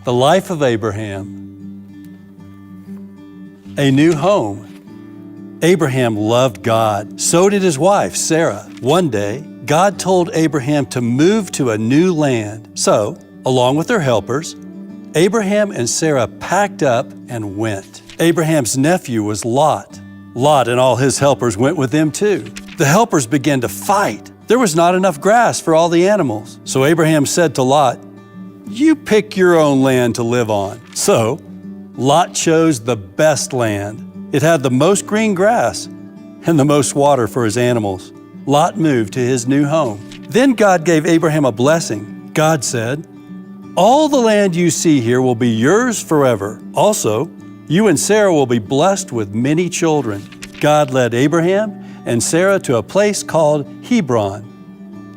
The life of Abraham. A new home. Abraham loved God. So did his wife, Sarah. One day, God told Abraham to move to a new land. So, along with their helpers, Abraham and Sarah packed up and went. Abraham's nephew was Lot. Lot and all his helpers went with them too. The helpers began to fight. There was not enough grass for all the animals. So Abraham said to Lot, "You pick your own land to live on." So Lot chose the best land. It had the most green grass and the most water for his animals. Lot moved to his new home. Then God gave Abraham a blessing. God said, "All the land you see here will be yours forever. Also, you and Sarah will be blessed with many children." God led Abraham and Sarah to a place called Hebron.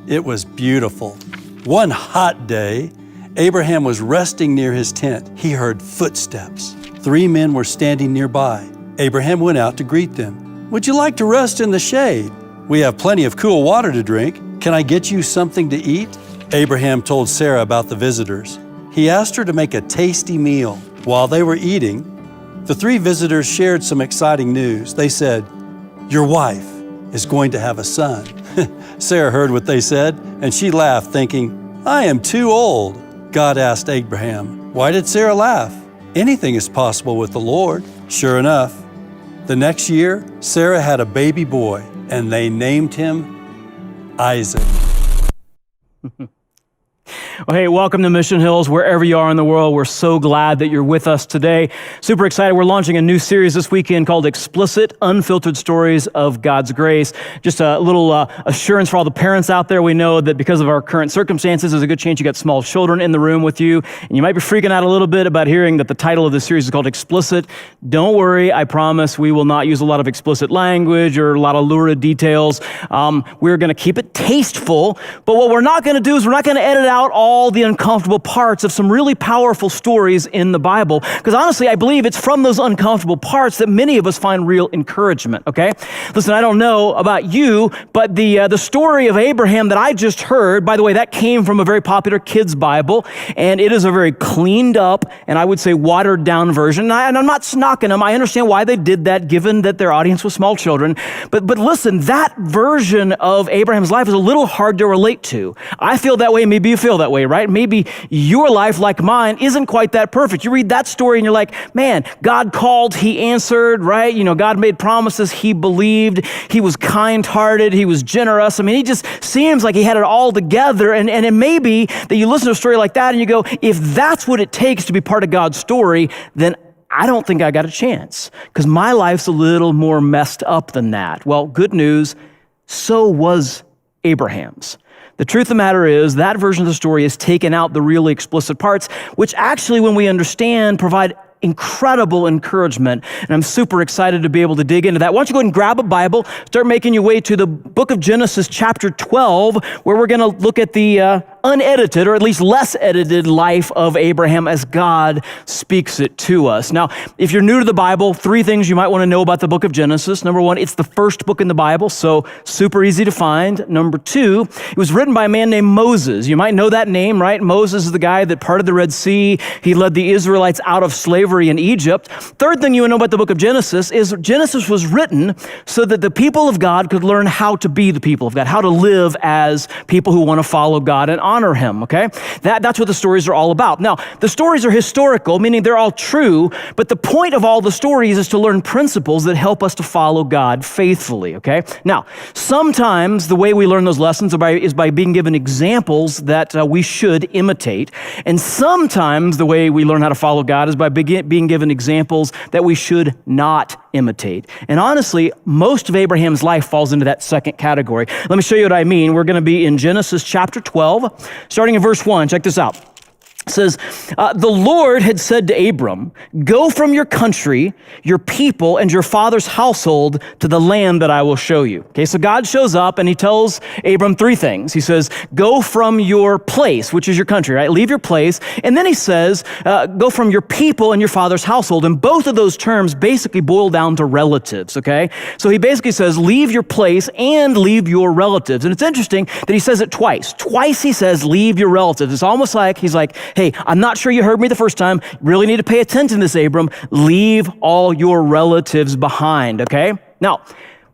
It was beautiful. One hot day, Abraham was resting near his tent. He heard footsteps. 3 men were standing nearby. Abraham went out to greet them. "Would you like to rest in the shade? We have plenty of cool water to drink. Can I get you something to eat?" Abraham told Sarah about the visitors. He asked her to make a tasty meal. While they were eating, the 3 visitors shared some exciting news. They said, "Your wife is going to have a son." Sarah heard what they said, and she laughed, thinking, "I am too old." God asked Abraham, "Why did Sarah laugh? Anything is possible with the Lord." Sure enough, the next year, Sarah had a baby boy, and they named him Isaac. Well, hey, welcome to Mission Hills, wherever you are in the world. We're so glad that you're with us today. Super excited. We're launching a new series this weekend called Explicit, Unfiltered Stories of God's Grace. Just a little assurance for all the parents out there. We know that because of our current circumstances, there's a good chance you got small children in the room with you, and you might be freaking out a little bit about hearing that the title of this series is called Explicit. Don't worry, I promise we will not use a lot of explicit language or a lot of lurid details. We're going to keep it tasteful, but what we're not going to do is we're not going to edit out all the uncomfortable parts of some really powerful stories in the Bible. Because honestly, I believe it's from those uncomfortable parts that many of us find real encouragement, okay? Listen, I don't know about you, but the story of Abraham that I just heard, by the way, that came from a very popular kids' Bible, and it is a very cleaned up, and I would say watered down version. And I'm not snocking them. I understand why they did that, given that their audience was small children. But listen, that version of Abraham's life is a little hard to relate to. I feel that way, maybe you feel that way, right? Maybe your life, like mine, isn't quite that perfect. You read that story and you're like, man, God called, he answered, right? You know, God made promises, he believed, he was kind-hearted, he was generous. I mean, he just seems like he had it all together. And it may be that you listen to a story like that and you go, if that's what it takes to be part of God's story, then I don't think I got a chance, because my life's a little more messed up than that. Well, good news, so was Abraham's. The truth of the matter is that version of the story has taken out the really explicit parts, which actually, when we understand, provide incredible encouragement. And I'm super excited to be able to dig into that. Why don't you go ahead and grab a Bible, start making your way to the book of Genesis chapter 12, where we're going to look at the unedited, or at least less edited, life of Abraham as God speaks it to us. Now, if you're new to the Bible, 3 things you might want to know about the book of Genesis. Number 1, it's the first book in the Bible, so super easy to find. Number 2, it was written by a man named Moses. You might know that name, right? Moses is the guy that parted the Red Sea. He led the Israelites out of slavery in Egypt. Third thing you want to know about the book of Genesis is Genesis was written so that the people of God could learn how to be the people of God, how to live as people who want to follow God and honor him, okay? That's what the stories are all about. Now, the stories are historical, meaning they're all true, but the point of all the stories is to learn principles that help us to follow God faithfully, okay? Now, sometimes the way we learn those lessons is by being given examples that we should imitate, and sometimes the way we learn how to follow God is by being given examples that we should not imitate. And honestly, most of Abraham's life falls into that second category. Let me show you what I mean. We're going to be in Genesis chapter 12, starting in verse 1. Check this out. It says, the Lord had said to Abram, go from your country, your people, and your father's household to the land that I will show you. Okay, so God shows up and he tells Abram 3 things. He says, go from your place, which is your country, right? Leave your place. And then he says, go from your people and your father's household. And both of those terms basically boil down to relatives, okay? So he basically says, leave your place and leave your relatives. And it's interesting that he says it twice. Twice he says, leave your relatives. It's almost like he's like, hey, I'm not sure you heard me the first time. Really need to pay attention to this, Abram. Leave all your relatives behind, okay? Now,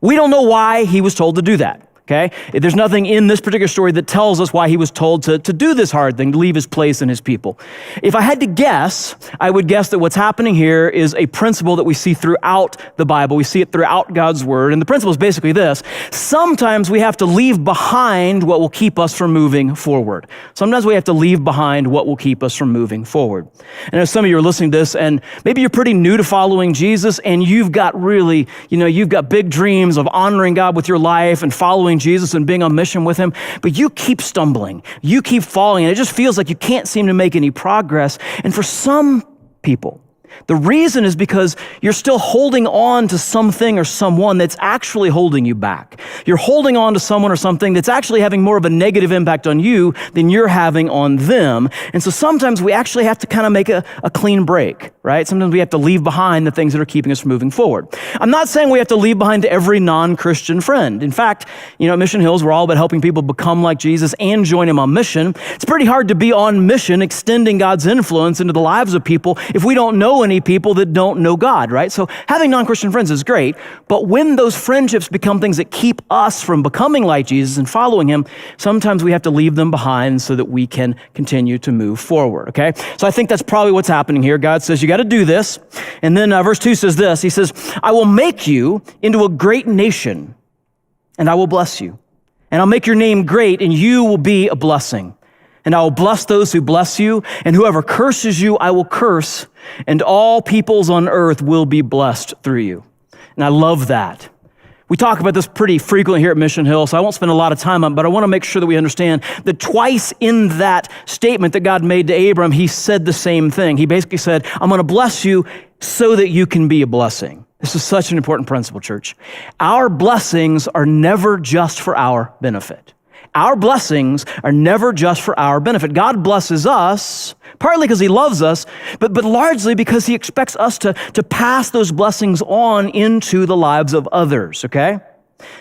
we don't know why he was told to do that. Okay? There's nothing in this particular story that tells us why he was told to do this hard thing, to leave his place and his people. If I had to guess, I would guess that what's happening here is a principle that we see throughout the Bible. We see it throughout God's word. And the principle is basically this. Sometimes we have to leave behind what will keep us from moving forward. Sometimes we have to leave behind what will keep us from moving forward. And as some of you are listening to this, and maybe you're pretty new to following Jesus, and you've got really, you've got big dreams of honoring God with your life and following Jesus and being on mission with him, but you keep stumbling, you keep falling, and it just feels like you can't seem to make any progress. And for some people, the reason is because you're still holding on to something or someone that's actually holding you back. You're holding on to someone or something that's actually having more of a negative impact on you than you're having on them. And so sometimes we actually have to kind of make a clean break, right? Sometimes we have to leave behind the things that are keeping us from moving forward. I'm not saying we have to leave behind every non-Christian friend. In fact, at Mission Hills, we're all about helping people become like Jesus and join him on mission. It's pretty hard to be on mission, extending God's influence into the lives of people if we don't know any people that don't know God, right? So having non-Christian friends is great, but when those friendships become things that keep us from becoming like Jesus and following him, sometimes we have to leave them behind so that we can continue to move forward, okay? So I think that's probably what's happening here. God says, you got to do this. And then verse 2 says this. He says, I will make you into a great nation, and I will bless you. And I'll make your name great, and you will be a blessing. And I will bless those who bless you, and whoever curses you, I will curse, and all peoples on earth will be blessed through you. And I love that. We talk about this pretty frequently here at Mission Hill, so I won't spend a lot of time on it, but I want to make sure that we understand that twice in that statement that God made to Abram, he said the same thing. He basically said, I'm going to bless you so that you can be a blessing. This is such an important principle, church. Our blessings are never just for our benefit. Our blessings are never just for our benefit. God blesses us, partly because he loves us, but largely because he expects us to pass those blessings on into the lives of others, okay?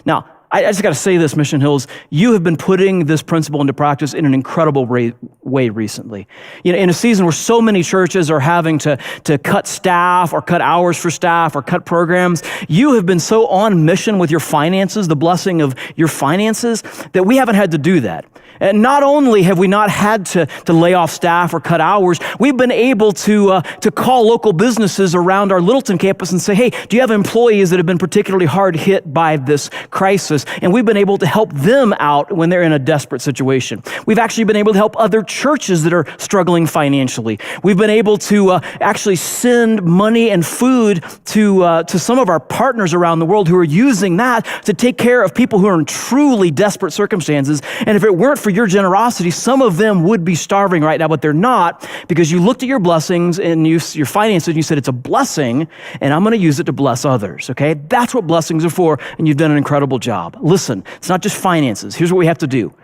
Now, I just got to say this, Mission Hills, you have been putting this principle into practice in an incredible way recently. In a season where so many churches are having to cut staff or cut hours for staff or cut programs, you have been so on mission with your finances, the blessing of your finances, that we haven't had to do that. And not only have we not had to lay off staff or cut hours, we've been able to call local businesses around our Littleton campus and say, hey, do you have employees that have been particularly hard hit by this crisis? And we've been able to help them out when they're in a desperate situation. We've actually been able to help other churches that are struggling financially. We've been able to actually send money and food to some of our partners around the world who are using that to take care of people who are in truly desperate circumstances. And if it weren't for your generosity, some of them would be starving right now, but they're not, because you looked at your blessings and your finances and you said, it's a blessing and I'm going to use it to bless others, okay? That's what blessings are for, and you've done an incredible job. Listen, it's not just finances. Here's what we have to do.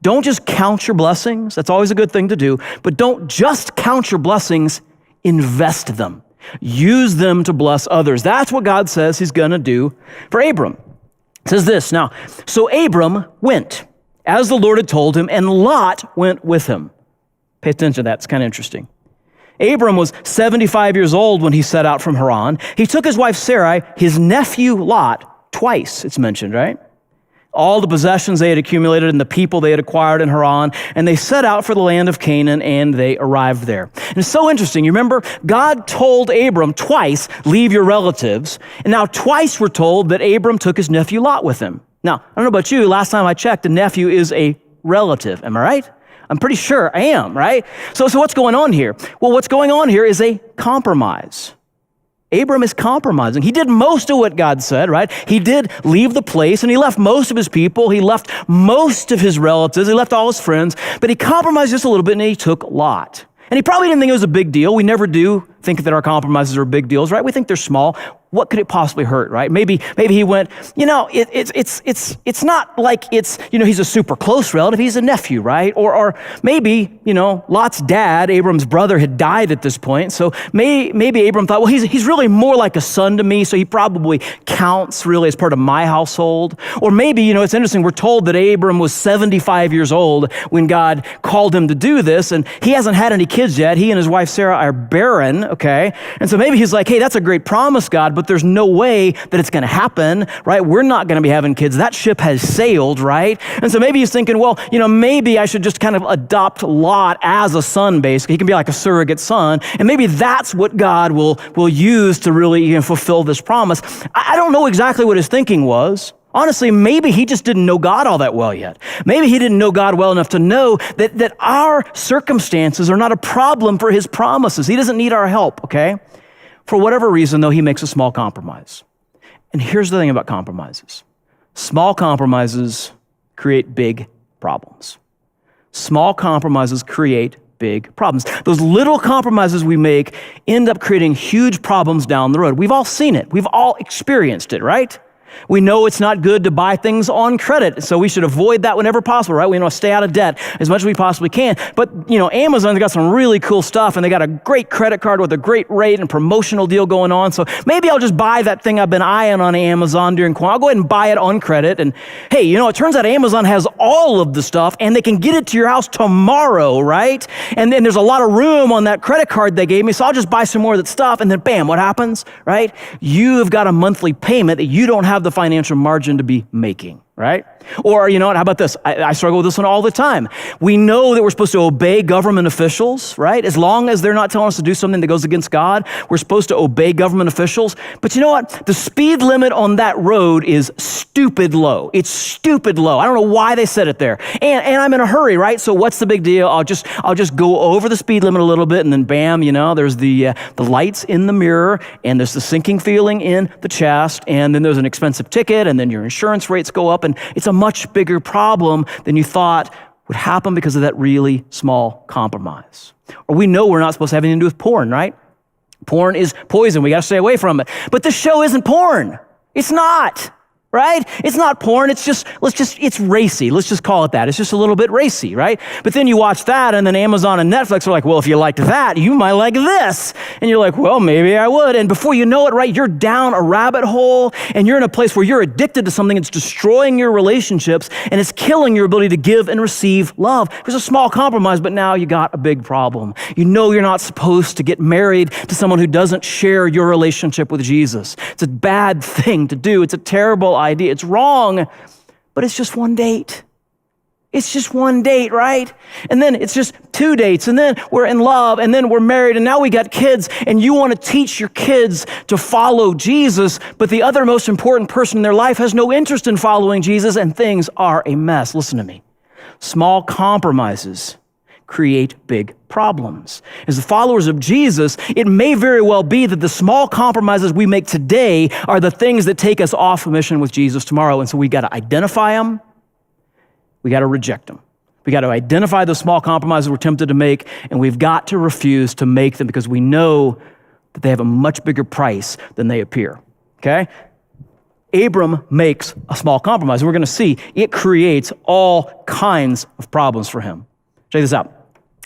Don't just count your blessings. That's always a good thing to do, but don't just count your blessings, invest them. Use them to bless others. That's what God says he's going to do for Abram. It says this, now, so Abram went as the Lord had told him, and Lot went with him. Pay attention to that. It's kind of interesting. Abram was 75 years old when he set out from Haran. He took his wife Sarai, his nephew Lot, twice, it's mentioned, right? All the possessions they had accumulated and the people they had acquired in Haran, and they set out for the land of Canaan, and they arrived there. And it's so interesting. You remember, God told Abram twice, leave your relatives, and now twice we're told that Abram took his nephew Lot with him. Now, I don't know about you, last time I checked, a nephew is a relative, am I right? I'm pretty sure I am, right? So what's going on here? Well, what's going on here is a compromise. Abram is compromising. He did most of what God said, right? He did leave the place, and he left most of his people. He left most of his relatives. He left all his friends, but he compromised just a little bit, and he took Lot. And he probably didn't think it was a big deal. We never do think that our compromises are big deals, right? We think they're small. what could it possibly hurt, right? Maybe he went, it's not like it's, he's a super close relative, he's a nephew, right? Or maybe, Lot's dad, Abram's brother, had died at this point. So maybe Abram thought, well, he's really more like a son to me, so he probably counts really as part of my household. Or maybe, it's interesting, we're told that Abram was 75 years old when God called him to do this, and he hasn't had any kids yet. He and his wife Sarah are barren, okay? And so maybe he's like, hey, that's a great promise, God, but there's no way that it's gonna happen, right? We're not gonna be having kids. That ship has sailed, right? And so maybe he's thinking, well, maybe I should just kind of adopt Lot as a son, basically. He can be like a surrogate son, and maybe that's what God will use to really fulfill this promise. I don't know exactly what his thinking was. Honestly, maybe he just didn't know God all that well yet. Maybe he didn't know God well enough to know that our circumstances are not a problem for his promises. He doesn't need our help, okay? For whatever reason, though, he makes a small compromise. And here's the thing about compromises. Small compromises create big problems. Small compromises create big problems. Those little compromises we make end up creating huge problems down the road. We've all seen it. We've all experienced it, right? We know it's not good to buy things on credit, so we should avoid that whenever possible, right? We want to stay out of debt as much as we possibly can. But, Amazon's got some really cool stuff, and they got a great credit card with a great rate and promotional deal going on, so maybe I'll just buy that thing I've been eyeing on Amazon during quarantine. I'll go ahead and buy it on credit, and hey, it turns out Amazon has all of the stuff, and they can get it to your house tomorrow, right? And then there's a lot of room on that credit card they gave me, so I'll just buy some more of that stuff, and then bam, what happens, right? You've got a monthly payment that you don't have the financial margin to be making, right? Or, how about this? I struggle with this one all the time. We know that we're supposed to obey government officials, right? As long as they're not telling us to do something that goes against God, we're supposed to obey government officials. But you know what? The speed limit on that road is stupid low. It's stupid low. I don't know why they said it there. And I'm in a hurry, right? So what's the big deal? I'll just go over the speed limit a little bit, and then bam, there's the lights in the mirror, and there's the sinking feeling in the chest, and then there's an expensive ticket, and then your insurance rates go up, and it's a much bigger problem than you thought would happen because of that really small compromise. Or we know we're not supposed to have anything to do with porn, right? Porn is poison. We got to stay away from it. But this show isn't porn. It's not. Right? It's not porn, it's racy. Let's just call it that. It's just a little bit racy, right? But then you watch that, and then Amazon and Netflix are like, well, if you liked that, you might like this. And you're like, well, maybe I would. And before you know it, right, you're down a rabbit hole, and you're in a place where you're addicted to something that's destroying your relationships, and it's killing your ability to give and receive love. There's a small compromise, but now you got a big problem. You're not supposed to get married to someone who doesn't share your relationship with Jesus. It's a bad thing to do. It's a terrible idea. It's wrong, but it's just one date. It's just one date, right? And then it's just 2 dates, and then we're in love, and then we're married, and now we got kids, and you want to teach your kids to follow Jesus, but the other most important person in their life has no interest in following Jesus, and things are a mess. Listen to me. Small compromises create big problems. As the followers of Jesus, it may very well be that the small compromises we make today are the things that take us off mission with Jesus tomorrow. And so we got to identify them. We got to reject them. We got to identify the small compromises we're tempted to make, and we've got to refuse to make them because we know that they have a much bigger price than they appear. Okay? Abram makes a small compromise, and we're going to see it creates all kinds of problems for him. Check this out.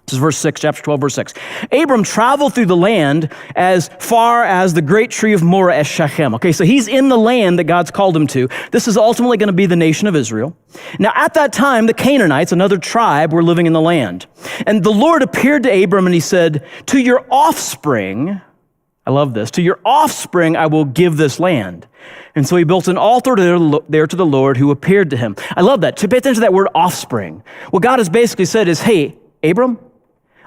This is verse 6, chapter 12, verse 6. Abram traveled through the land as far as the great tree of Moreh as Shechem. Okay, so he's in the land that God's called him to. This is ultimately going to be the nation of Israel. Now, at that time, the Canaanites, another tribe, were living in the land. And the Lord appeared to Abram and he said, to your offspring, I love this, to your offspring I will give this land. And so he built an altar there to the Lord who appeared to him. I love that. To pay attention to that word offspring. What God has basically said is, hey, Abram,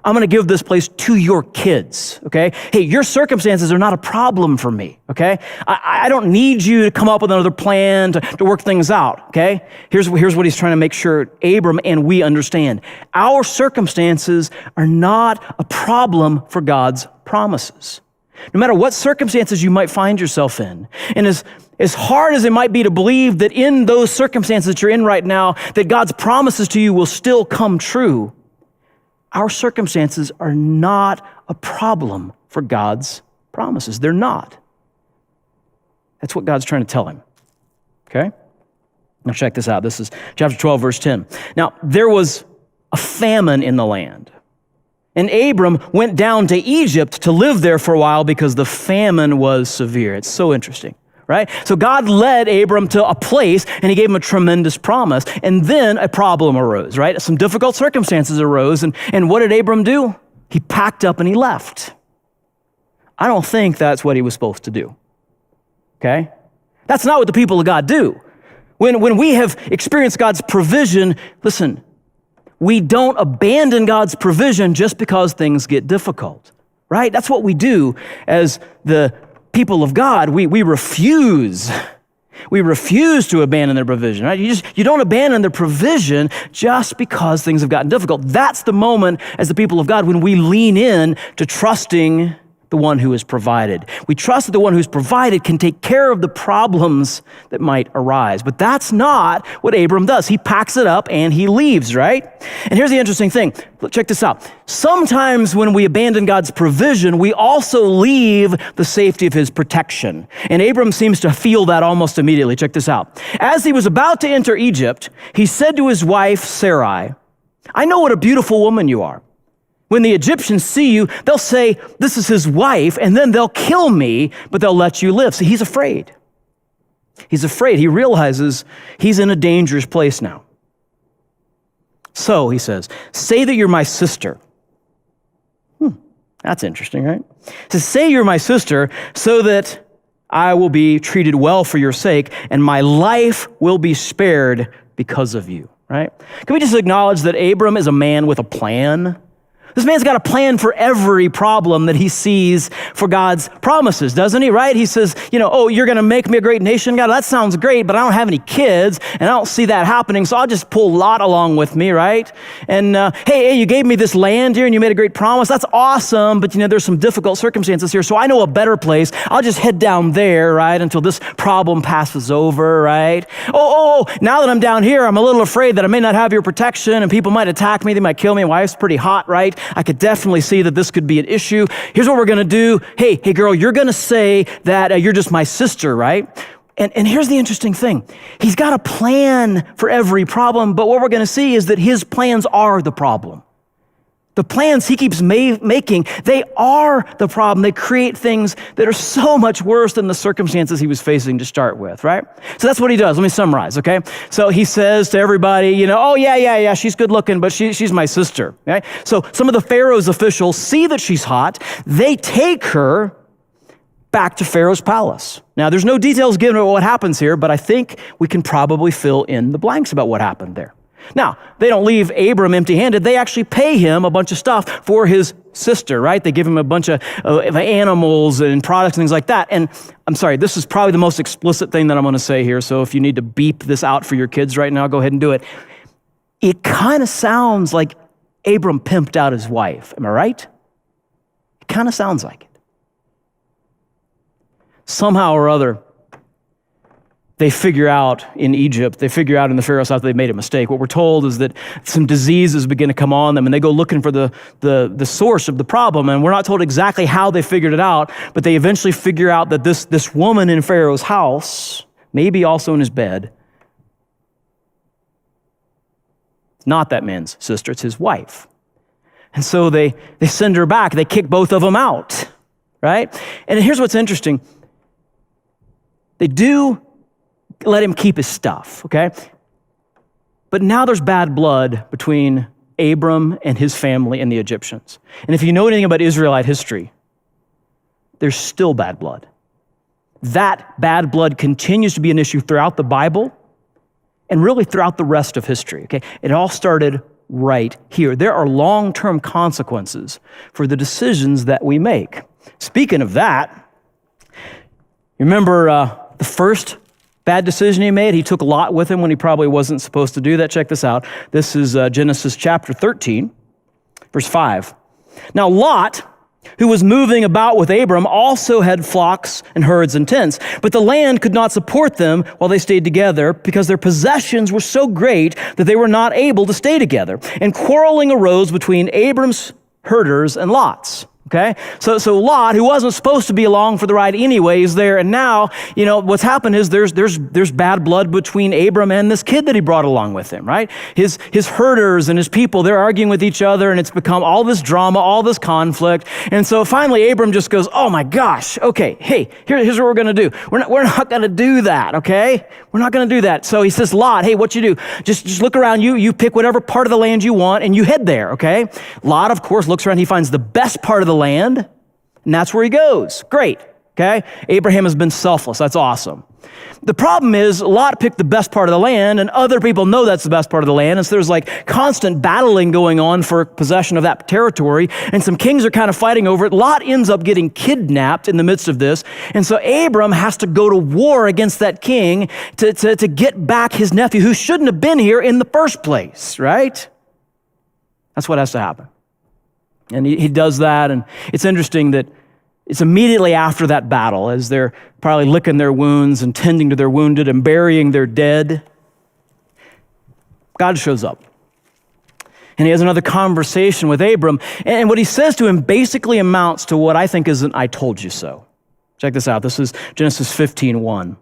I'm going to give this place to your kids, okay? Hey, your circumstances are not a problem for me, okay? I don't need you to come up with another plan to work things out, okay? Here's what he's trying to make sure Abram and we understand. Our circumstances are not a problem for God's promises. No matter what circumstances you might find yourself in, and as hard as it might be to believe that in those circumstances that you're in right now, that God's promises to you will still come true, our circumstances are not a problem for God's promises. They're not. That's what God's trying to tell him, okay? Now check this out. This is chapter 12, verse 10. Now, there was a famine in the land, and Abram went down to Egypt to live there for a while because the famine was severe. It's so interesting, right? So God led Abram to a place, and he gave him a tremendous promise, and then a problem arose, right? Some difficult circumstances arose, and what did Abram do? He packed up and he left. I don't think that's what he was supposed to do, okay? That's not what the people of God do. When we have experienced God's provision, listen, we don't abandon God's provision just because things get difficult, right? That's what we do as the people of God. We refuse. We refuse to abandon their provision, right? You don't abandon their provision just because things have gotten difficult. That's the moment as the people of God when we lean in to trusting the one who has provided. We trust that the one who's provided can take care of the problems that might arise. But that's not what Abram does. He packs it up and he leaves, right? And here's the interesting thing. Check this out. Sometimes when we abandon God's provision, we also leave the safety of his protection. And Abram seems to feel that almost immediately. Check this out. As he was about to enter Egypt, he said to his wife, Sarai, "I know what a beautiful woman you are. When the Egyptians see you, they'll say, 'This is his wife,' and then they'll kill me, but they'll let you live." See, he's afraid. He's afraid. He realizes he's in a dangerous place now. So, he says, "Say that you're my sister." That's interesting, right? To say you're my sister so that I will be treated well for your sake, and my life will be spared because of you, right? Can we just acknowledge that Abram is a man with a plan? This man's got a plan for every problem that he sees for God's promises, doesn't he, right? He says, "Oh, you're going to make me a great nation, God. That sounds great, but I don't have any kids, and I don't see that happening, so I'll just pull Lot along with me, right? And hey, you gave me this land here, and you made a great promise. That's awesome, but there's some difficult circumstances here, so I know a better place. I'll just head down there, right, until this problem passes over, right? Oh, now that I'm down here, I'm a little afraid that I may not have your protection, and people might attack me. They might kill me. My wife's pretty hot, right? I could definitely see that this could be an issue. Here's what we're going to do. Hey, girl, you're going to say that you're just my sister, right? And here's the interesting thing. He's got a plan for every problem, but what we're going to see is that his plans are the problem. The plans he keeps making, they are the problem. They create things that are so much worse than the circumstances he was facing to start with, right? So that's what he does. Let me summarize, okay? So he says to everybody, "Oh, yeah, she's good looking, but she's my sister," okay? So some of the Pharaoh's officials see that she's hot. They take her back to Pharaoh's palace. Now, there's no details given about what happens here, but I think we can probably fill in the blanks about what happened there. Now, they don't leave Abram empty-handed. They actually pay him a bunch of stuff for his sister, right? They give him a bunch of animals and products and things like that. And I'm sorry, this is probably the most explicit thing that I'm going to say here. So if you need to beep this out for your kids right now, go ahead and do it. It kind of sounds like Abram pimped out his wife. Am I right? It kind of sounds like it. Somehow or other, they figure out in Egypt, they figure out in the Pharaoh's house they made a mistake. What we're told is that some diseases begin to come on them, and they go looking for the source of the problem. And we're not told exactly how they figured it out, but they eventually figure out that this woman in Pharaoh's house, maybe also in his bed, not that man's sister, it's his wife. And so they send her back. They kick both of them out, right? And here's what's interesting. They do let him keep his stuff, okay? But now there's bad blood between Abram and his family and the Egyptians. And if you know anything about Israelite history, there's still bad blood. That bad blood continues to be an issue throughout the Bible and really throughout the rest of history, okay? It all started right here. There are long-term consequences for the decisions that we make. Speaking of that, you remember the first bad decision he made? He took Lot with him when he probably wasn't supposed to do that. Check this out. This is Genesis chapter 13, verse 5. Now Lot, who was moving about with Abram, also had flocks and herds and tents, but the land could not support them while they stayed together because their possessions were so great that they were not able to stay together. And quarreling arose between Abram's herders and Lot's. Okay, so Lot, who wasn't supposed to be along for the ride anyway, is there, and now, what's happened is there's bad blood between Abram and this kid that he brought along with him, right? His herders and his people, they're arguing with each other, and it's become all this drama, all this conflict, and so finally Abram just goes, oh my gosh, okay, hey, here's what we're gonna do. We're not gonna do that, okay? We're not gonna do that. So he says, Lot, hey, what you do? Just look around, you pick whatever part of the land you want, and you head there, okay? Lot, of course, looks around, he finds the best part of the land, and that's where he goes. Great, okay? Abraham has been selfless. That's awesome. The problem is Lot picked the best part of the land, and other people know that's the best part of the land, and so there's like constant battling going on for possession of that territory, and some kings are kind of fighting over it. Lot ends up getting kidnapped in the midst of this, and so Abram has to go to war against that king to get back his nephew, who shouldn't have been here in the first place, right? That's what has to happen. And he does that, and it's interesting that it's immediately after that battle, as they're probably licking their wounds and tending to their wounded and burying their dead, God shows up. And he has another conversation with Abram, and what he says to him basically amounts to what I think is an I told you so. Check this out. This is Genesis 15:1.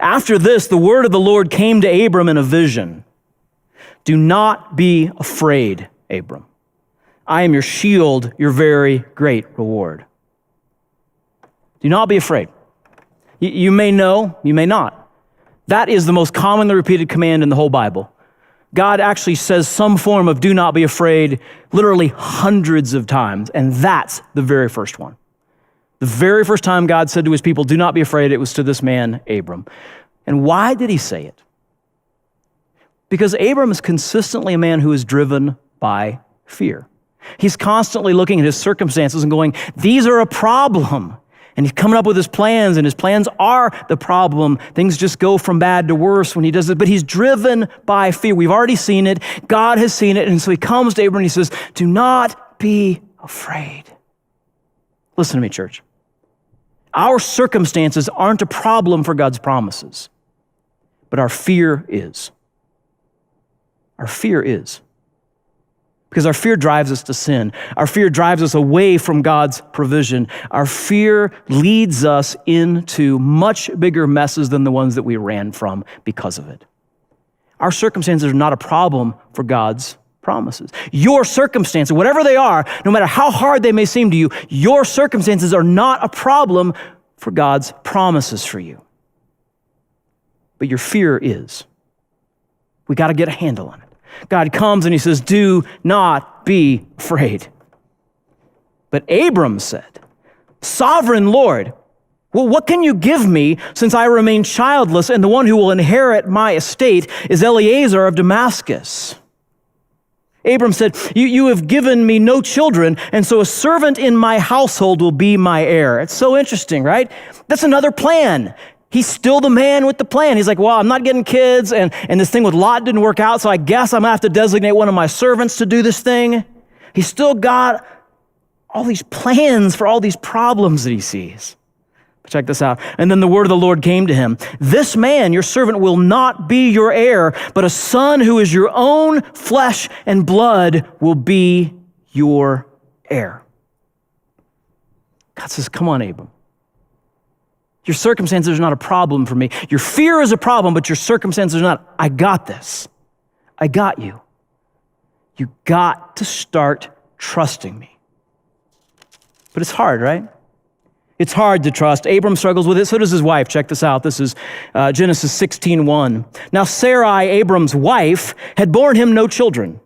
After this, the word of the Lord came to Abram in a vision. Do not be afraid, Abram. I am your shield, your very great reward. Do not be afraid. You may know, you may not. That is the most commonly repeated command in the whole Bible. God actually says some form of do not be afraid literally hundreds of times, and that's the very first one. The very first time God said to his people, do not be afraid, it was to this man, Abram. And why did he say it? Because Abram is consistently a man who is driven by fear. He's constantly looking at his circumstances and going, these are a problem. And he's coming up with his plans, and his plans are the problem. Things just go from bad to worse when he does it, but he's driven by fear. We've already seen it. God has seen it. And so he comes to Abram and he says, do not be afraid. Listen to me, church. Our circumstances aren't a problem for God's promises, but our fear is. Our fear is. Because our fear drives us to sin. Our fear drives us away from God's provision. Our fear leads us into much bigger messes than the ones that we ran from because of it. Our circumstances are not a problem for God's promises. Your circumstances, whatever they are, no matter how hard they may seem to you, your circumstances are not a problem for God's promises for you. But your fear is. We got to get a handle on it. God comes and he says, do not be afraid. But Abram said, Sovereign Lord, well, what can you give me since I remain childless and the one who will inherit my estate is Eliezer of Damascus? Abram said, you have given me no children, and so a servant in my household will be my heir. It's so interesting, right? That's another plan. He's still the man with the plan. He's like, well, I'm not getting kids, and this thing with Lot didn't work out, so I guess I'm going to have to designate one of my servants to do this thing. He's still got all these plans for all these problems that he sees. Check this out. And then the word of the Lord came to him. This man, your servant, will not be your heir, but a son who is your own flesh and blood will be your heir. God says, come on, Abram. Your circumstances are not a problem for me. Your fear is a problem, but your circumstances are not. I got this. I got you. You got to start trusting me. But it's hard, right? It's hard to trust. Abram struggles with it. So does his wife. Check this out. This is Genesis 16:1. Now Sarai, Abram's wife, had borne him no children,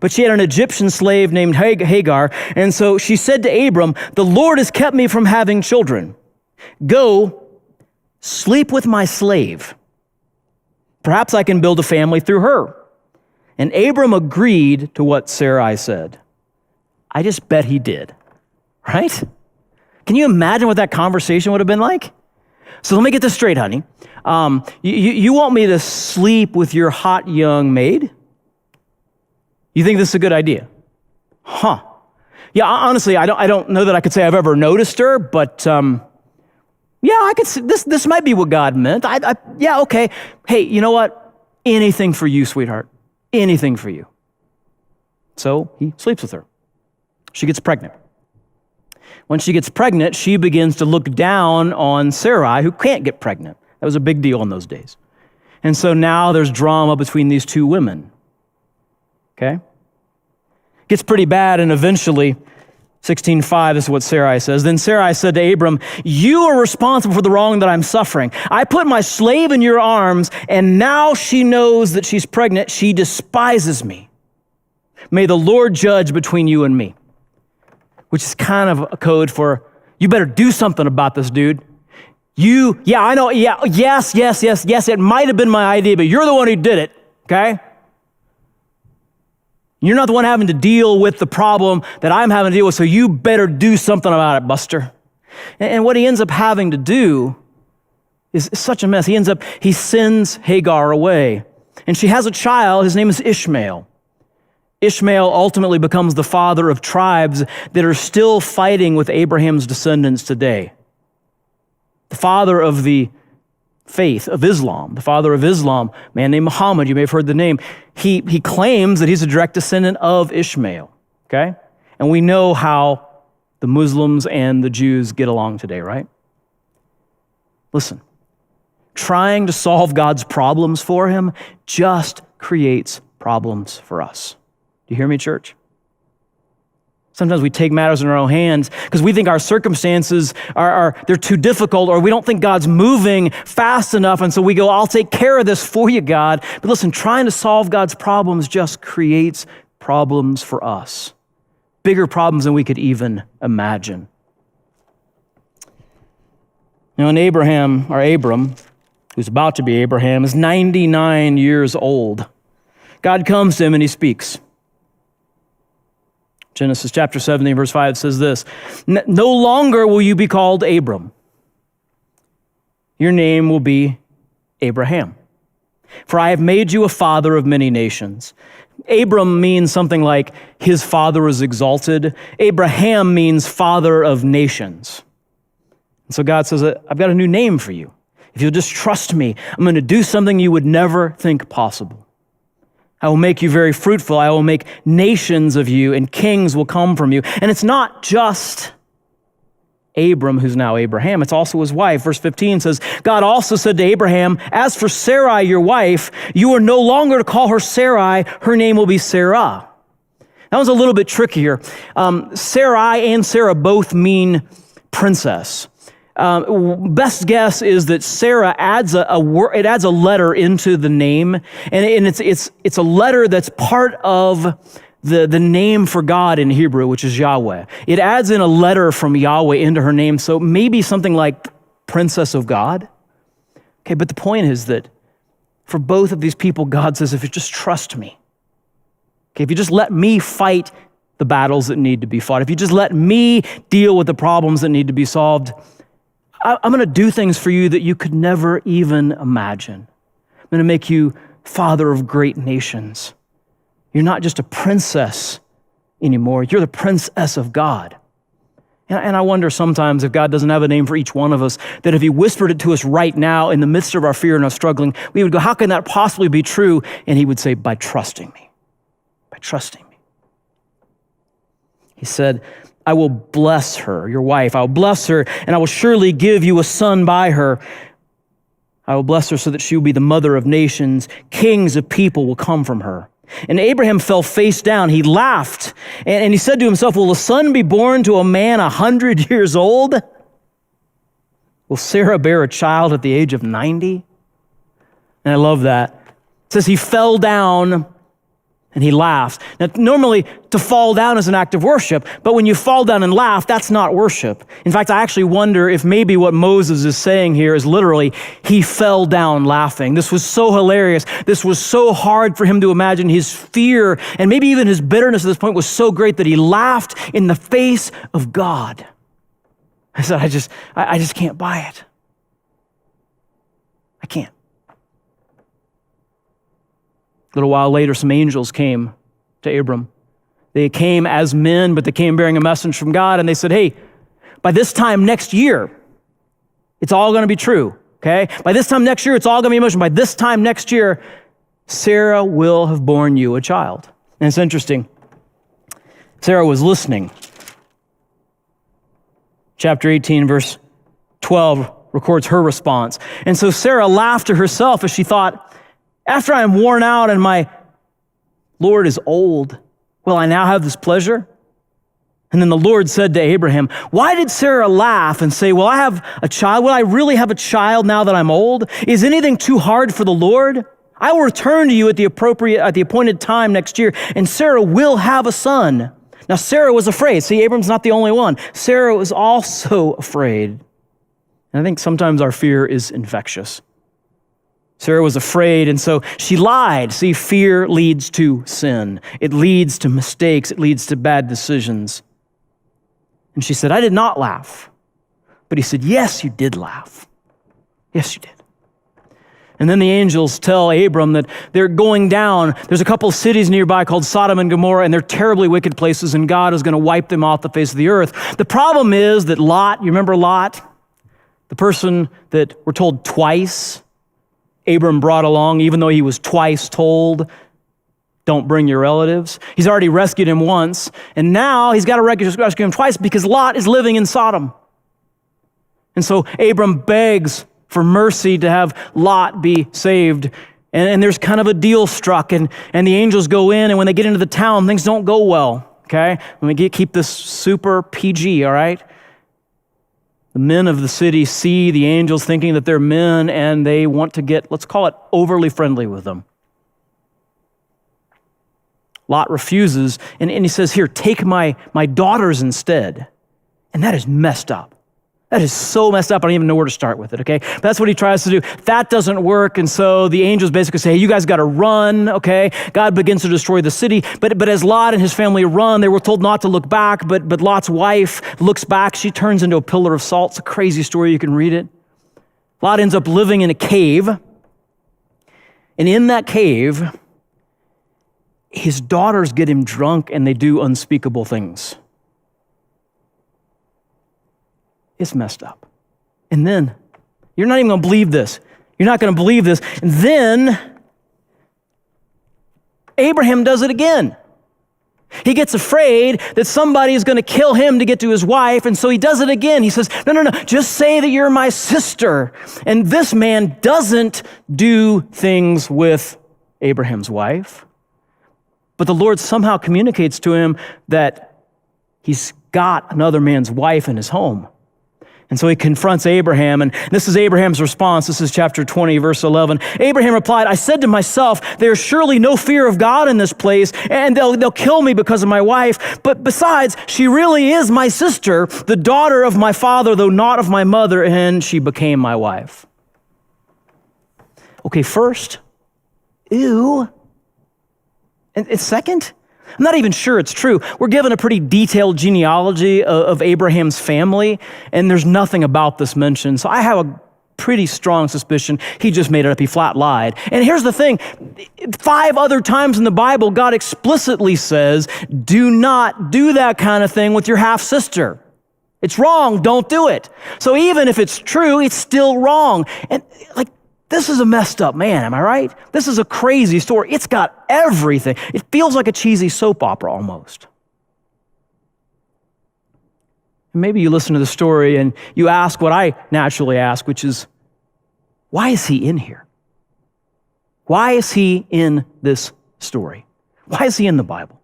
but she had an Egyptian slave named Hagar. And so she said to Abram, the Lord has kept me from having children. Go, sleep with my slave. Perhaps I can build a family through her. And Abram agreed to what Sarai said. I just bet he did, right? Can you imagine what that conversation would have been like? So let me get this straight, honey. You want me to sleep with your hot young maid? You think this is a good idea? Huh. Yeah, honestly, I don't know that I could say I've ever noticed her, but yeah, I could see this might be what God meant. Yeah, okay. Hey, you know what? Anything for you, sweetheart. Anything for you. So he sleeps with her. She gets pregnant. When she gets pregnant, she begins to look down on Sarai, who can't get pregnant. That was a big deal in those days. And so now there's drama between these two women. Okay? Gets pretty bad, and eventually, 16:5 is what Sarai says. Then Sarai said to Abram, "You are responsible for the wrong that I'm suffering. I put my slave in your arms, and now she knows that she's pregnant. She despises me. May the Lord judge between you and me." Which is kind of a code for, you better do something about this, dude. I know, yes, it might have been my idea, but you're the one who did it, okay? You're not the one having to deal with the problem that I'm having to deal with, so you better do something about it, Buster. And what he ends up having to do is such a mess. He sends Hagar away, and she has a child. His name is Ishmael. Ishmael ultimately becomes the father of tribes that are still fighting with Abraham's descendants today. The father of the faith of Islam, a man named Muhammad, you may have heard the name, he claims that he's a direct descendant of Ishmael, okay? And we know how the Muslims and the Jews get along today, right? Listen, trying to solve God's problems for him just creates problems for us. Do you hear me, church? Sometimes we take matters in our own hands because we think our circumstances they're too difficult, or we don't think God's moving fast enough, and so we go, I'll take care of this for you, God. But listen, trying to solve God's problems just creates problems for us. Bigger problems than we could even imagine. And Abram, who's about to be Abraham, is 99 years old. God comes to him and he speaks. Genesis chapter 17, verse 5 says this, "No longer will you be called Abram. Your name will be Abraham. For I have made you a father of many nations." Abram means something like his father is exalted. Abraham means father of nations. And so God says, I've got a new name for you. If you'll just trust me, I'm going to do something you would never think possible. I will make you very fruitful. I will make nations of you, and kings will come from you. And it's not just Abram who's now Abraham, it's also his wife. Verse 15 says, God also said to Abraham, "As for Sarai, your wife, you are no longer to call her Sarai. Her name will be Sarah." That was a little bit trickier. Sarai and Sarah both mean princess. Best guess is that Sarah adds a word. It adds a letter into the name, and it's a letter that's part of the name for God in Hebrew, which is Yahweh. It adds in a letter from Yahweh into her name, so maybe something like Princess of God. Okay, but the point is that for both of these people, God says, if you just trust me, okay, if you just let me fight the battles that need to be fought, if you just let me deal with the problems that need to be solved, I'm going to do things for you that you could never even imagine. I'm going to make you father of great nations. You're not just a princess anymore. You're the princess of God. And I wonder sometimes if God doesn't have a name for each one of us, that if he whispered it to us right now in the midst of our fear and our struggling, we would go, how can that possibly be true? And he would say, by trusting me. By trusting me. He said, I will bless her, your wife. I will bless her, and I will surely give you a son by her. I will bless her so that she will be the mother of nations. Kings of people will come from her. And Abraham fell face down. He laughed, and he said to himself, will a son be born to a man 100 years old? Will Sarah bear a child at the age of 90? And I love that. It says he fell down and he laughed. Now, normally to fall down is an act of worship, but when you fall down and laugh, that's not worship. In fact, I actually wonder if maybe what Moses is saying here is literally, he fell down laughing. This was so hilarious. This was so hard for him to imagine. His fear and maybe even his bitterness at this point was so great that he laughed in the face of God. I said, I just can't buy it. I can't. A little while later, some angels came to Abram. They came as men, but they came bearing a message from God, and they said, hey, by this time next year, it's all going to be true, okay? By this time next year, it's all going to be emotional. By this time next year, Sarah will have borne you a child. And it's interesting. Sarah was listening. Chapter 18, verse 12 records her response. And so Sarah laughed to herself as she thought, after I am worn out and my Lord is old, will I now have this pleasure? And then the Lord said to Abraham, why did Sarah laugh and say, will I have a child? Will I really have a child now that I'm old? Is anything too hard for the Lord? I will return to you at the appointed time next year, and Sarah will have a son. Now Sarah was afraid. See, Abram's not the only one. Sarah was also afraid. And I think sometimes our fear is infectious. Sarah was afraid, and so she lied. See, fear leads to sin. It leads to mistakes. It leads to bad decisions. And she said, I did not laugh. But he said, yes, you did laugh. Yes, you did. And then the angels tell Abram that they're going down. There's a couple of cities nearby called Sodom and Gomorrah, and they're terribly wicked places, and God is going to wipe them off the face of the earth. The problem is that Lot, you remember Lot? The person that we're told twice Abram brought along, even though he was twice told, don't bring your relatives. He's already rescued him once, and now he's got to rescue him twice because Lot is living in Sodom. And so Abram begs for mercy to have Lot be saved. And there's kind of a deal struck, and the angels go in, and when they get into the town, things don't go well, okay? Let me keep this super PG, all right? The men of the city see the angels thinking that they're men, and they want to get, let's call it, overly friendly with them. Lot refuses, and he says, here, take my daughters instead. And that is messed up. That is so messed up, I don't even know where to start with it, okay? But that's what he tries to do. That doesn't work, and so the angels basically say, hey, you guys got to run, okay? God begins to destroy the city, but as Lot and his family run, they were told not to look back, but Lot's wife looks back. She turns into a pillar of salt. It's a crazy story. You can read it. Lot ends up living in a cave, and in that cave, his daughters get him drunk, and they do unspeakable things. It's messed up. And then, you're not even going to believe this. You're not going to believe this. And then, Abraham does it again. He gets afraid that somebody is going to kill him to get to his wife, and so he does it again. He says, no, just say that you're my sister. And this man doesn't do things with Abraham's wife, but the Lord somehow communicates to him that he's got another man's wife in his home. And so he confronts Abraham, and this is Abraham's response. This is chapter 20, verse 11. Abraham replied, I said to myself, there's surely no fear of God in this place, and they'll kill me because of my wife. But besides, she really is my sister, the daughter of my father, though not of my mother, and she became my wife. Okay, first, ew. And second, I'm not even sure it's true. We're given a pretty detailed genealogy of Abraham's family, and there's nothing about this mentioned. So I have a pretty strong suspicion he just made it up. He flat lied. And here's the thing. 5 other times in the Bible, God explicitly says, do not do that kind of thing with your half-sister. It's wrong. Don't do it. So even if it's true, it's still wrong. And this is a messed up man, am I right? This is a crazy story. It's got everything. It feels like a cheesy soap opera almost. Maybe you listen to the story and you ask what I naturally ask, which is, why is he in here? Why is he in this story? Why is he in the Bible?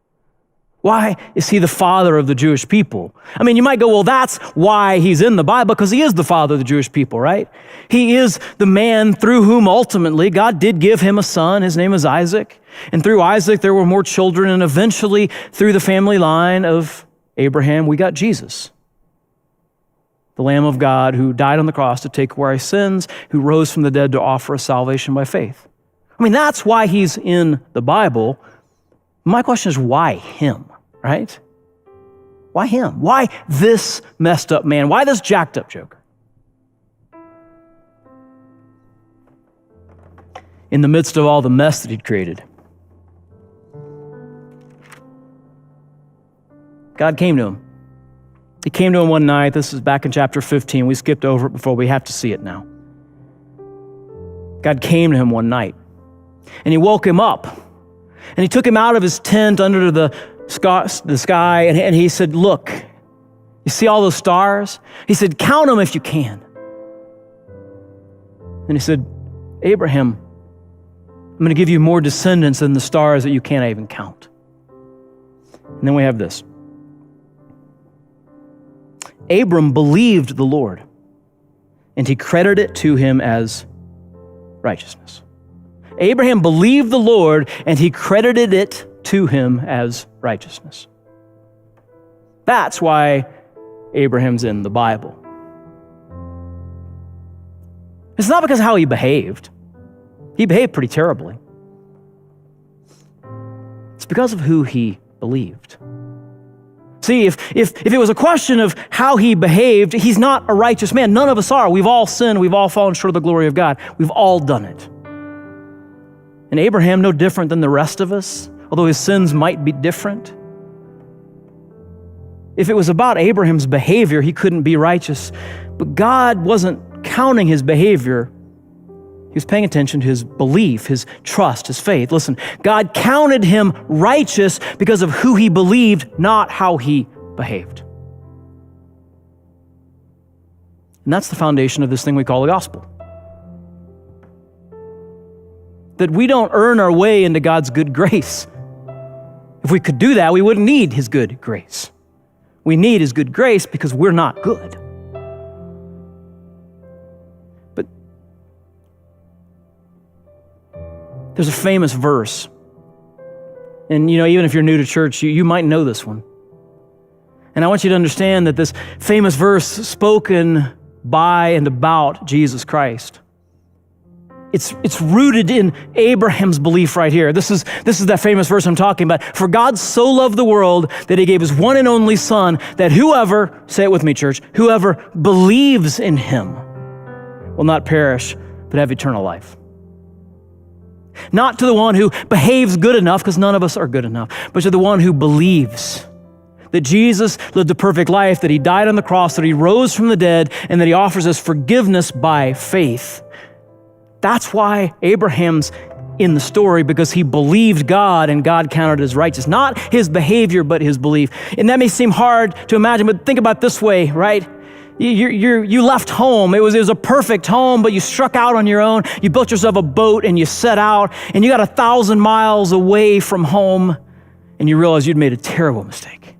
Why is he the father of the Jewish people? I mean, you might go, well, that's why he's in the Bible, because he is the father of the Jewish people, right? He is the man through whom ultimately God did give him a son. His name is Isaac. And through Isaac, there were more children. And eventually, through the family line of Abraham, we got Jesus, the Lamb of God who died on the cross to take away our sins, who rose from the dead to offer us salvation by faith. I mean, that's why he's in the Bible. My question is, why him, right? Why him? Why this messed up man? Why this jacked up joker? In the midst of all the mess that he'd created, God came to him. He came to him one night. This is back in chapter 15. We skipped over it before. We have to see it now. God came to him one night, and he woke him up. And he took him out of his tent under the sky, and he said, look. He You see all those stars? He said, count them if you can. And he said, Abraham, I'm going to give you more descendants than the stars that you can't even count. And then we have this. Abram believed the Lord, and he credited it to him as righteousness. Abraham believed the Lord, and he credited it to him as righteousness. That's why Abraham's in the Bible. It's not because of how he behaved. He behaved pretty terribly. It's because of who he believed. See, if it was a question of how he behaved, he's not a righteous man. None of us are. We've all sinned. We've all fallen short of the glory of God. We've all done it. And Abraham, no different than the rest of us, although his sins might be different. If it was about Abraham's behavior, he couldn't be righteous. But God wasn't counting his behavior. He was paying attention to his belief, his trust, his faith. Listen, God counted him righteous because of who he believed, not how he behaved. And that's the foundation of this thing we call the gospel. That we don't earn our way into God's good grace. If we could do that, we wouldn't need his good grace. We need his good grace because we're not good. But there's a famous verse. And even if you're new to church, you might know this one. And I want you to understand that this famous verse spoken by and about Jesus Christ, it's rooted in Abraham's belief right here. This is that famous verse I'm talking about. For God so loved the world that he gave his one and only son, that whoever, say it with me, church, whoever believes in him will not perish, but have eternal life. Not to the one who behaves good enough, because none of us are good enough, but to the one who believes that Jesus lived a perfect life, that he died on the cross, that he rose from the dead, and that he offers us forgiveness by faith. That's why Abraham's in the story, because he believed God and God counted as righteous. Not his behavior, but his belief. And that may seem hard to imagine, but think about it this way, right? You left home. It was a perfect home, but you struck out on your own. You built yourself a boat and you set out, and you got 1,000 miles away from home, and you realized you'd made a terrible mistake.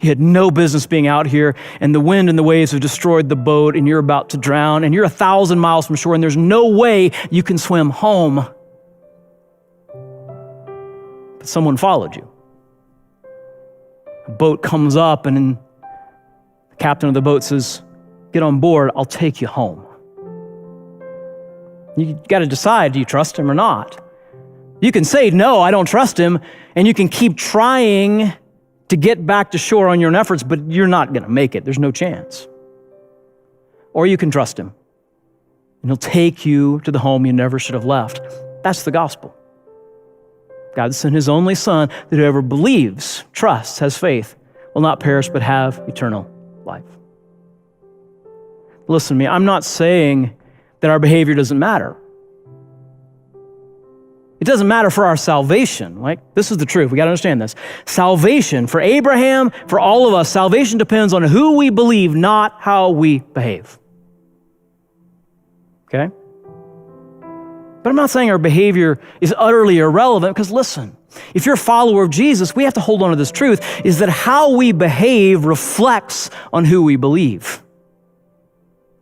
You had no business being out here, and the wind and the waves have destroyed the boat, and you're about to drown, and you're 1,000 miles from shore, and there's no way you can swim home. But someone followed you. A boat comes up, and the captain of the boat says, "Get on board, I'll take you home." You got to decide, do you trust him or not? You can say, "No, I don't trust him," and you can keep trying to get back to shore on your own efforts, but you're not going to make it. There's no chance. Or you can trust him, and he'll take you to the home you never should have left. That's the gospel. God sent his only son, that whoever believes, trusts, has faith, will not perish but have eternal life. Listen to me, I'm not saying that our behavior doesn't matter. It doesn't matter for our salvation, right? This is the truth. We got to understand this. Salvation, for Abraham, for all of us, salvation depends on who we believe, not how we behave. Okay? But I'm not saying our behavior is utterly irrelevant, because listen, if you're a follower of Jesus, we have to hold on to this truth, is that how we behave reflects on who we believe.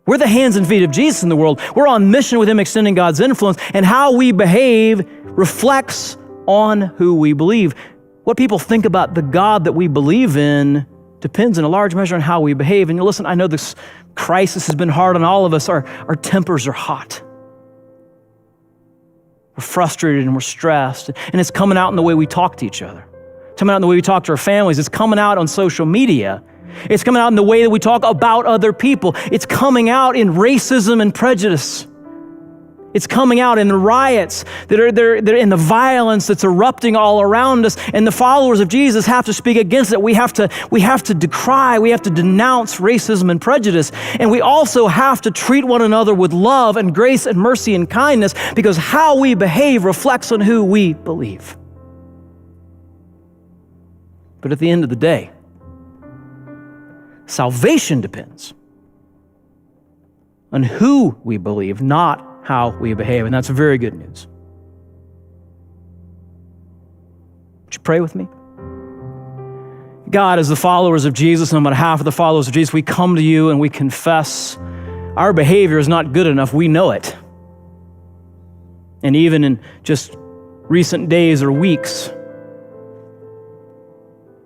We're the hands and feet of Jesus in the world. We're on mission with him, extending God's influence, and how we behave reflects on who we believe. What people think about the God that we believe in depends in a large measure on how we behave. And listen, I know this crisis has been hard on all of us. Our tempers are hot. We're frustrated and we're stressed. And it's coming out in the way we talk to each other. It's coming out in the way we talk to our families. It's coming out on social media. It's coming out in the way that we talk about other people. It's coming out in racism and prejudice. It's coming out in the riots that are in the violence that's erupting all around us. And the followers of Jesus have to speak against it. We have to decry, we have to denounce racism and prejudice. And we also have to treat one another with love and grace and mercy and kindness, because how we behave reflects on who we believe. But at the end of the day, Salvation depends on who we believe, not how we behave. And that's very good news. Would you pray with me? God, as the followers of Jesus, and on behalf of the followers of Jesus, we come to you and we confess our behavior is not good enough. We know it. And even in just recent days or weeks,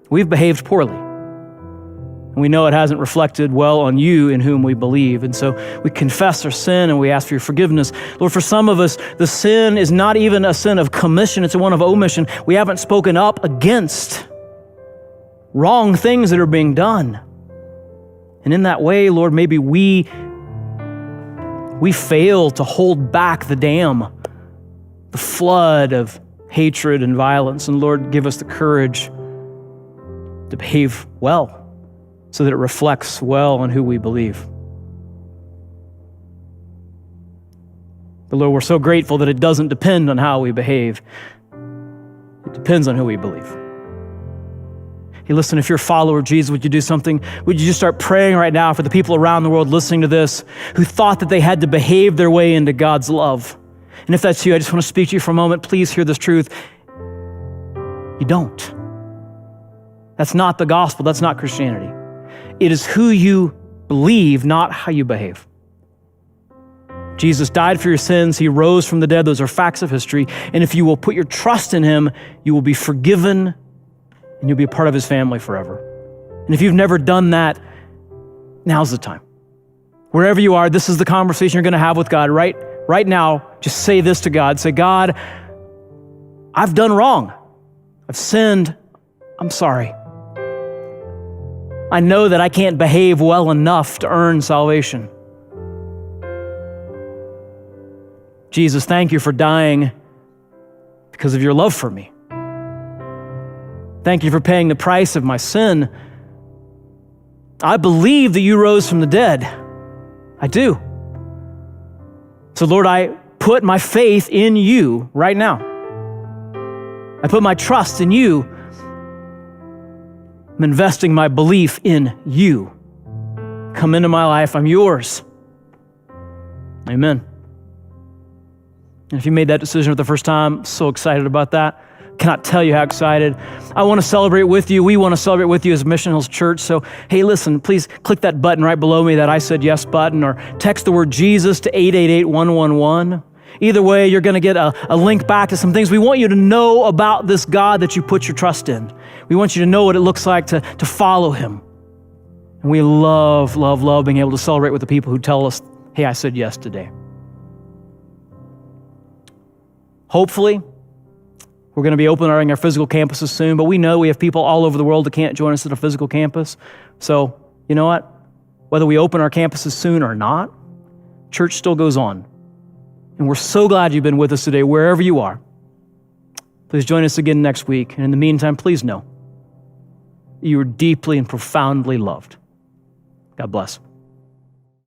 we've behaved poorly. And we know it hasn't reflected well on you in whom we believe. And so we confess our sin and we ask for your forgiveness. Lord, for some of us, the sin is not even a sin of commission, it's one of omission. We haven't spoken up against wrong things that are being done. And in that way, Lord, maybe we fail to hold back the dam, the flood of hatred and violence. And Lord, give us the courage to behave well so that it reflects well on who we believe. But Lord, we're so grateful that it doesn't depend on how we behave. It depends on who we believe. Hey, listen, if you're a follower of Jesus, would you do something? Would you just start praying right now for the people around the world listening to this who thought that they had to behave their way into God's love? And if that's you, I just want to speak to you for a moment. Please hear this truth. You don't. That's not the gospel. That's not Christianity. It is who you believe, not how you behave. Jesus died for your sins. He rose from the dead. Those are facts of history. And if you will put your trust in him, you will be forgiven and you'll be a part of his family forever. And if you've never done that, now's the time. Wherever you are, this is the conversation you're going to have with God right now. Just say this to God. Say, God, I've done wrong. I've sinned. I'm sorry. I know that I can't behave well enough to earn salvation. Jesus, thank you for dying because of your love for me. Thank you for paying the price of my sin. I believe that you rose from the dead. I do. So Lord, I put my faith in you right now. I put my trust in you. I'm investing my belief in you. Come into my life. I'm yours. Amen. And if you made that decision for the first time, so excited about that. Cannot tell you how excited. I want to celebrate with you. We want to celebrate with you as Mission Hills Church. So, hey, listen, please click that button right below me, that I said yes button, or text the word Jesus to 888-111. Either way, you're going to get a link back to some things. We want you to know about this God that you put your trust in. We want you to know what it looks like to follow him. And we love, love, love being able to celebrate with the people who tell us, hey, I said yes today. Hopefully, we're going to be opening our physical campuses soon, but we know we have people all over the world that can't join us at a physical campus. So, you know what? Whether we open our campuses soon or not, church still goes on. And we're so glad you've been with us today, wherever you are. Please join us again next week. And in the meantime, please know you are deeply and profoundly loved. God bless.